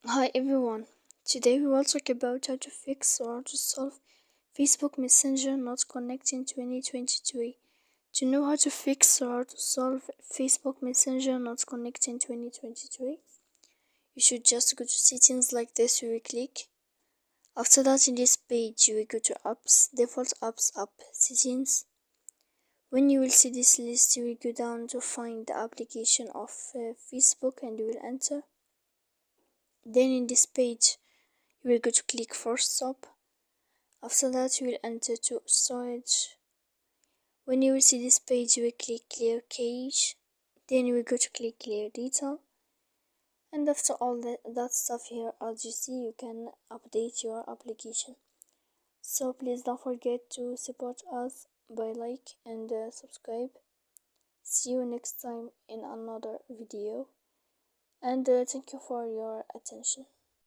Hi everyone. Today we will talk about how to fix or how to solve Facebook Messenger not connecting 2023. To know how to fix or how to solve Facebook Messenger not connecting 2023, you should just go to settings like this. You will click. After that, in this page, you will go to apps, default apps, app settings. When you will see this list, you will go down to find the application of Facebook and you will enter. Then in this page, you will go to click force stop. After that, you will enter to storage. When you will see this page, you will click clear cache. Then you will go to click clear data. And after all that stuff here, as you see, you can update your application. So please don't forget to support us by like and subscribe. See you next time in another video. And thank you for your attention.